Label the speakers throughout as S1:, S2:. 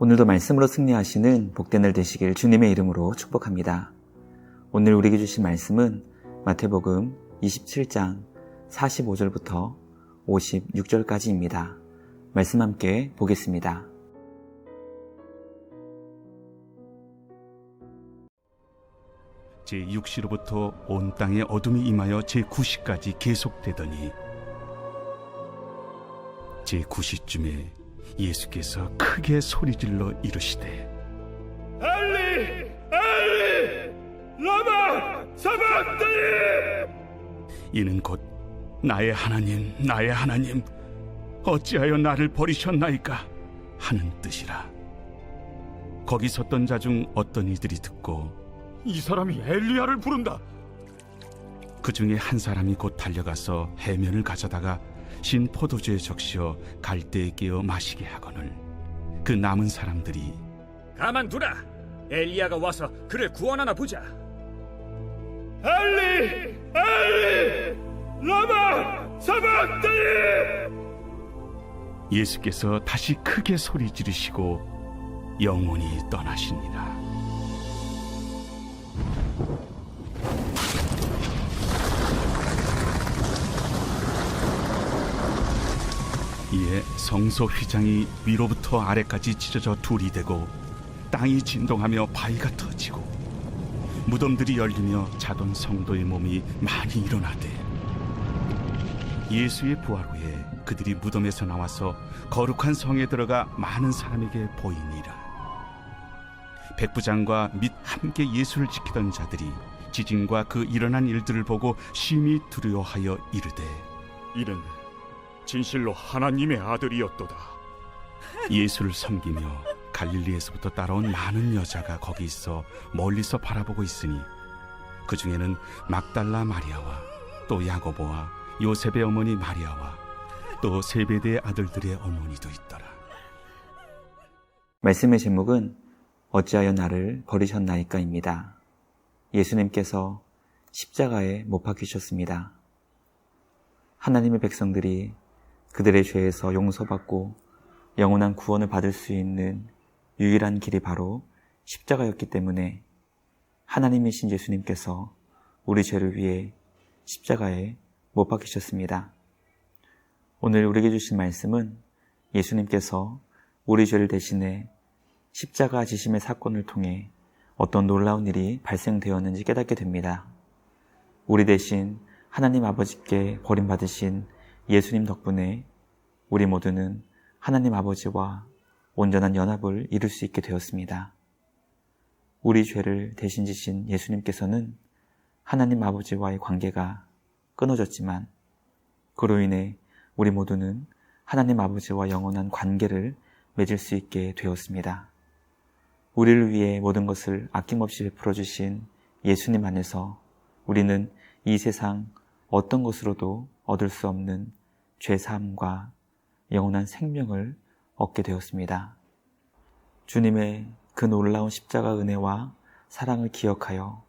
S1: 오늘도 말씀으로 승리하시는 복된 날 되시길 주님의 이름으로 축복합니다. 오늘 우리에게 주신 말씀은 마태복음 27장 45절부터 56절까지입니다. 말씀 함께 보겠습니다.
S2: 제6시로부터 온 땅에 어둠이 임하여 제9시까지 계속되더니 제9시쯤에 예수께서 크게 소리질러 이르시되
S3: 엘리 엘리 라마 사박다니,
S2: 이는 곧 나의 하나님 나의 하나님 어찌하여 나를 버리셨나이까 하는 뜻이라. 거기 섰던 자 중 어떤 이들이 듣고
S3: 이 사람이 엘리야를 부른다.
S2: 그 중에 한 사람이 곧 달려가서 해면을 가져다가 신 포도주에 적시어 갈대에 끼어 마시게 하거늘 그 남은 사람들이
S4: 가만두라. 엘리야가 와서 그를 구원하나 보자.
S3: 엘리 엘리 라마 사박다니.
S2: 예수께서 다시 크게 소리 지르시고 영원히 떠나시니라. 이에 성소 휘장이 위로부터 아래까지 찢어져 둘이 되고 땅이 진동하며 바위가 터지고 무덤들이 열리며 자던 성도의 몸이 많이 일어나되 예수의 부활 후에 그들이 무덤에서 나와서 거룩한 성에 들어가 많은 사람에게 보이니라. 백부장과 및 함께 예수를 지키던 자들이 지진과 그 일어난 일들을 보고 심히 두려워하여 이르되
S3: 이는 진실로 하나님의 아들이었도다.
S2: 예수를 섬기며 갈릴리에서부터 따라온 많은 여자가 거기 있어 멀리서 바라보고 있으니 그 중에는 막달라 마리아와 또 야고보와 요셉의 어머니 마리아와 또 세베대의 아들들의 어머니도 있더라.
S1: 말씀의 제목은 어찌하여 나를 버리셨나이까입니다. 예수님께서 십자가에 못 박히셨습니다. 하나님의 백성들이 그들의 죄에서 용서받고 영원한 구원을 받을 수 있는 유일한 길이 바로 십자가였기 때문에 하나님이신 예수님께서 우리 죄를 위해 십자가에 못 박히셨습니다. 오늘 우리에게 주신 말씀은 예수님께서 우리 죄를 대신해 십자가 지심의 사건을 통해 어떤 놀라운 일이 발생되었는지 깨닫게 됩니다. 우리 대신 하나님 아버지께 버림받으신 예수님 덕분에 우리 모두는 하나님 아버지와 온전한 연합을 이룰 수 있게 되었습니다. 우리 죄를 대신 지신 예수님께서는 하나님 아버지와의 관계가 끊어졌지만 그로 인해 우리 모두는 하나님 아버지와 영원한 관계를 맺을 수 있게 되었습니다. 우리를 위해 모든 것을 아낌없이 베풀어 주신 예수님 안에서 우리는 이 세상 어떤 것으로도 얻을 수 없는 죄사함과 영원한 생명을 얻게 되었습니다. 주님의 그 놀라운 십자가 은혜와 사랑을 기억하여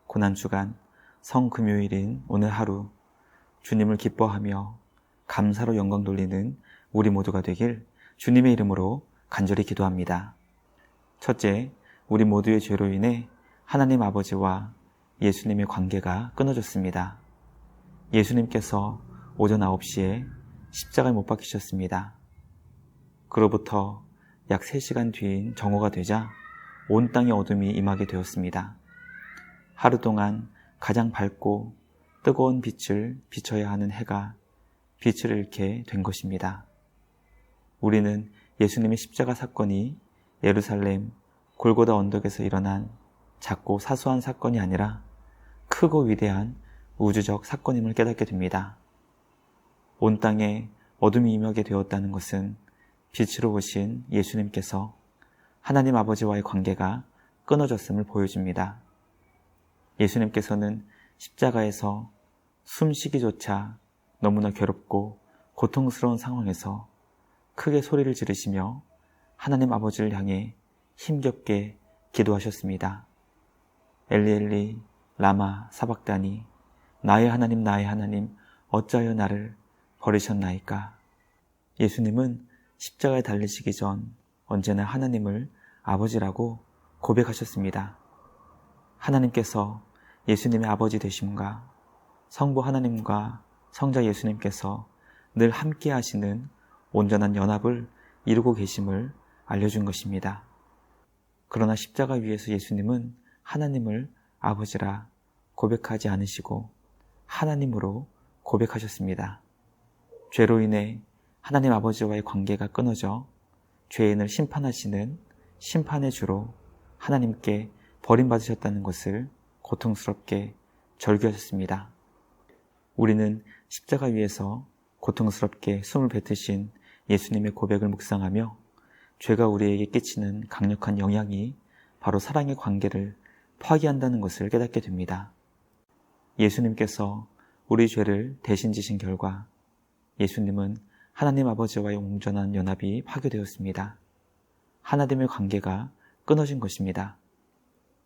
S1: 고난주간 성금요일인 오늘 하루 주님을 기뻐하며 감사로 영광 돌리는 우리 모두가 되길 주님의 이름으로 간절히 기도합니다. 첫째, 우리 모두의 죄로 인해 하나님 아버지와 예수님의 관계가 끊어졌습니다. 예수님께서 오전 9시에 십자가에 못 박히셨습니다. 그로부터 약 3시간 뒤인 정오가 되자 온 땅에 어둠이 임하게 되었습니다. 하루 동안 가장 밝고 뜨거운 빛을 비춰야 하는 해가 빛을 잃게 된 것입니다. 우리는 예수님의 십자가 사건이 예루살렘 골고다 언덕에서 일어난 작고 사소한 사건이 아니라 크고 위대한 우주적 사건임을 깨닫게 됩니다. 온 땅에 어둠이 임하게 되었다는 것은 빛으로 오신 예수님께서 하나님 아버지와의 관계가 끊어졌음을 보여줍니다. 예수님께서는 십자가에서 숨쉬기조차 너무나 괴롭고 고통스러운 상황에서 크게 소리를 지르시며 하나님 아버지를 향해 힘겹게 기도하셨습니다. 엘리 엘리 라마 사박다니 나의 하나님 어찌하여 나를 버리셨나이까. 예수님은 십자가에 달리시기 전 언제나 하나님을 아버지라고 고백하셨습니다. 하나님께서 예수님의 아버지 되심과 성부 하나님과 성자 예수님께서 늘 함께 하시는 온전한 연합을 이루고 계심을 알려준 것입니다. 그러나 십자가 위에서 예수님은 하나님을 아버지라 고백하지 않으시고 하나님으로 고백하셨습니다. 죄로 인해 하나님 아버지와의 관계가 끊어져 죄인을 심판하시는 심판의 주로 하나님께 버림받으셨다는 것을 고통스럽게 절규하셨습니다. 우리는 십자가 위에서 고통스럽게 숨을 뱉으신 예수님의 고백을 묵상하며 죄가 우리에게 끼치는 강력한 영향이 바로 사랑의 관계를 파괴한다는 것을 깨닫게 됩니다. 예수님께서 우리 죄를 대신 지신 결과 예수님은 하나님 아버지와의 온전한 연합이 파괴되었습니다. 하나님의 관계가 끊어진 것입니다.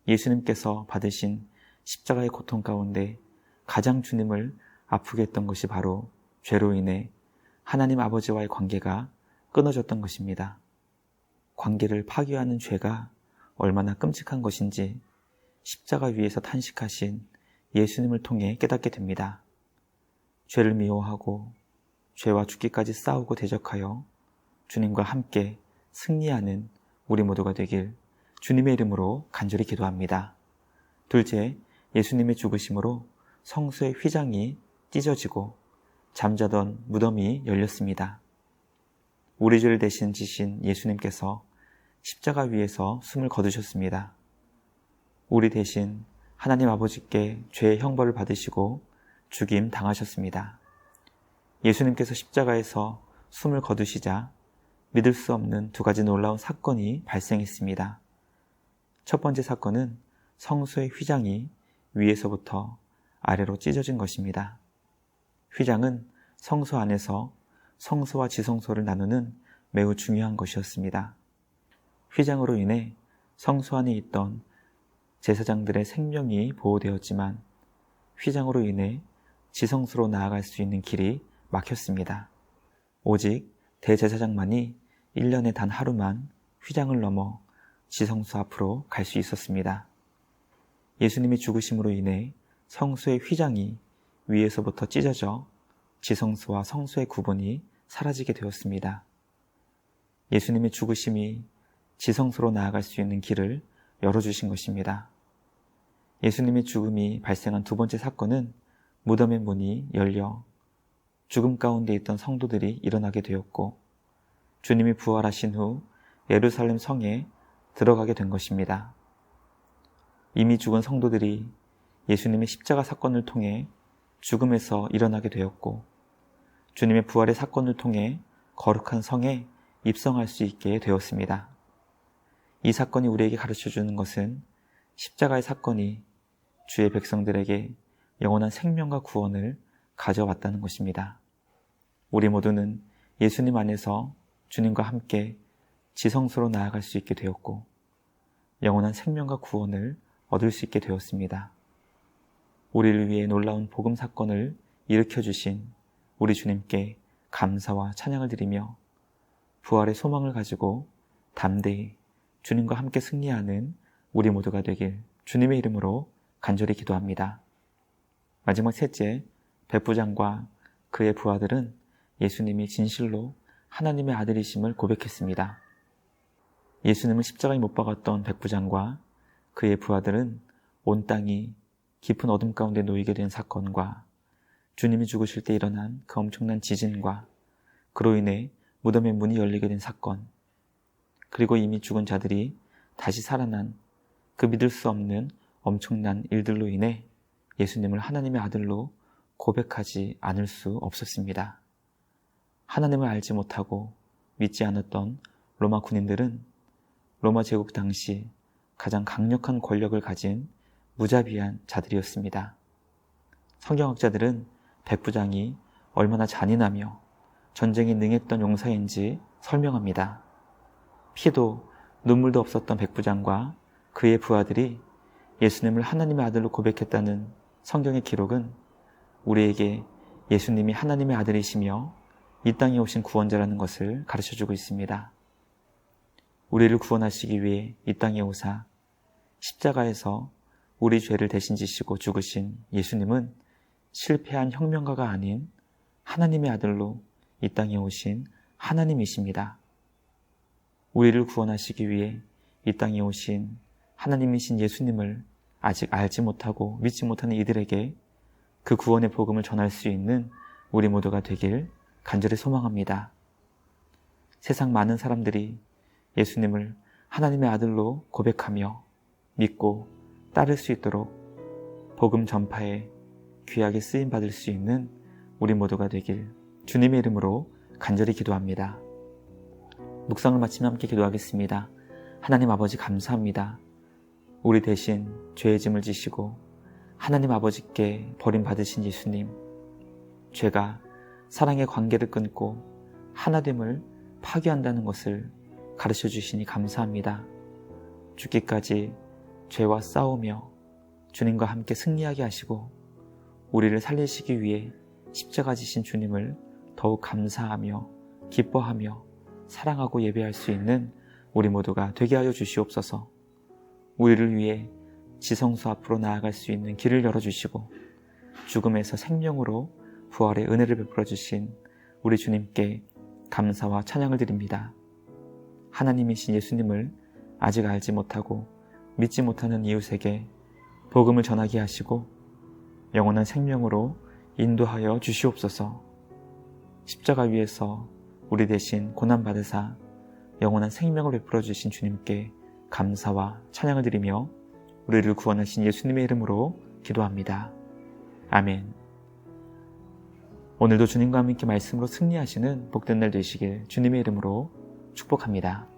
S1: 예수님께서 받으신 십자가의 고통 가운데 가장 주님을 아프게 했던 것이 바로 죄로 인해 하나님 아버지와의 관계가 끊어졌던 것입니다. 관계를 파괴하는 죄가 얼마나 끔찍한 것인지 십자가 위에서 탄식하신 예수님을 통해 깨닫게 됩니다. 죄를 미워하고 죄와 죽기까지 싸우고 대적하여 주님과 함께 승리하는 우리 모두가 되길 주님의 이름으로 간절히 기도합니다. 둘째, 예수님의 죽으심으로 성소의 휘장이 찢어지고 잠자던 무덤이 열렸습니다. 우리 죄를 대신 지신 예수님께서 십자가 위에서 숨을 거두셨습니다. 우리 대신 하나님 아버지께 죄의 형벌을 받으시고 죽임 당하셨습니다. 예수님께서 십자가에서 숨을 거두시자 믿을 수 없는 두 가지 놀라운 사건이 발생했습니다. 첫 번째 사건은 성소의 휘장이 위에서부터 아래로 찢어진 것입니다. 휘장은 성소 안에서 성소와 지성소를 나누는 매우 중요한 것이었습니다. 휘장으로 인해 성소 안에 있던 제사장들의 생명이 보호되었지만 휘장으로 인해 지성소로 나아갈 수 있는 길이 막혔습니다. 오직 대제사장만이 1년에 단 하루만 휘장을 넘어 지성소 앞으로 갈 수 있었습니다. 예수님이 죽으심으로 인해 성소의 휘장이 위에서부터 찢어져 지성소와 성소의 구분이 사라지게 되었습니다. 예수님의 죽으심이 지성소로 나아갈 수 있는 길을 열어주신 것입니다. 예수님의 죽음이 발생한 두 번째 사건은 무덤의 문이 열려 죽음 가운데 있던 성도들이 일어나게 되었고 주님이 부활하신 후 예루살렘 성에 들어가게 된 것입니다. 이미 죽은 성도들이 예수님의 십자가 사건을 통해 죽음에서 일어나게 되었고 주님의 부활의 사건을 통해 거룩한 성에 입성할 수 있게 되었습니다. 이 사건이 우리에게 가르쳐주는 것은 십자가의 사건이 주의 백성들에게 영원한 생명과 구원을 가져왔다는 것입니다. 우리 모두는 예수님 안에서 주님과 함께 지성소로 나아갈 수 있게 되었고 영원한 생명과 구원을 얻을 수 있게 되었습니다. 우리를 위해 놀라운 복음 사건을 일으켜주신 우리 주님께 감사와 찬양을 드리며 부활의 소망을 가지고 담대히 주님과 함께 승리하는 우리 모두가 되길 주님의 이름으로 간절히 기도합니다. 마지막 셋째, 백부장과 그의 부하들은 예수님이 진실로 하나님의 아들이심을 고백했습니다. 예수님을 십자가에 못 박았던 백부장과 그의 부하들은 온 땅이 깊은 어둠 가운데 놓이게 된 사건과 주님이 죽으실 때 일어난 그 엄청난 지진과 그로 인해 무덤의 문이 열리게 된 사건, 그리고 이미 죽은 자들이 다시 살아난 그 믿을 수 없는 엄청난 일들로 인해 예수님을 하나님의 아들로 고백하지 않을 수 없었습니다. 하나님을 알지 못하고 믿지 않았던 로마 군인들은 로마 제국 당시 가장 강력한 권력을 가진 무자비한 자들이었습니다. 성경학자들은 백부장이 얼마나 잔인하며 전쟁에 능했던 용사인지 설명합니다. 피도 눈물도 없었던 백부장과 그의 부하들이 예수님을 하나님의 아들로 고백했다는 성경의 기록은 우리에게 예수님이 하나님의 아들이시며 이 땅에 오신 구원자라는 것을 가르쳐주고 있습니다. 우리를 구원하시기 위해 이 땅에 오사 십자가에서 우리 죄를 대신 지시고 죽으신 예수님은 실패한 혁명가가 아닌 하나님의 아들로 이 땅에 오신 하나님이십니다. 우리를 구원하시기 위해 이 땅에 오신 하나님이신 예수님을 아직 알지 못하고 믿지 못하는 이들에게 그 구원의 복음을 전할 수 있는 우리 모두가 되길 간절히 소망합니다. 세상 많은 사람들이 예수님을 하나님의 아들로 고백하며 믿고 따를 수 있도록 복음 전파에 귀하게 쓰임받을 수 있는 우리 모두가 되길 주님의 이름으로 간절히 기도합니다. 묵상을 마치며 함께 기도하겠습니다. 하나님 아버지 감사합니다. 우리 대신 죄의 짐을 지시고 하나님 아버지께 버림받으신 예수님, 죄가 사랑의 관계를 끊고 하나됨을 파괴한다는 것을 가르쳐 주시니 감사합니다. 죽기까지 죄와 싸우며 주님과 함께 승리하게 하시고 우리를 살리시기 위해 십자가 지신 주님을 더욱 감사하며 기뻐하며 사랑하고 예배할 수 있는 우리 모두가 되게 하여 주시옵소서. 우리를 위해 지성소 앞으로 나아갈 수 있는 길을 열어주시고 죽음에서 생명으로 부활의 은혜를 베풀어 주신 우리 주님께 감사와 찬양을 드립니다. 하나님이신 예수님을 아직 알지 못하고 믿지 못하는 이웃에게 복음을 전하게 하시고 영원한 생명으로 인도하여 주시옵소서. 십자가 위에서 우리 대신 고난받으사 영원한 생명을 베풀어 주신 주님께 감사와 찬양을 드리며 우리를 구원하신 예수님의 이름으로 기도합니다. 아멘. 오늘도 주님과 함께 말씀으로 승리하시는 복된 날 되시길 주님의 이름으로 축복합니다.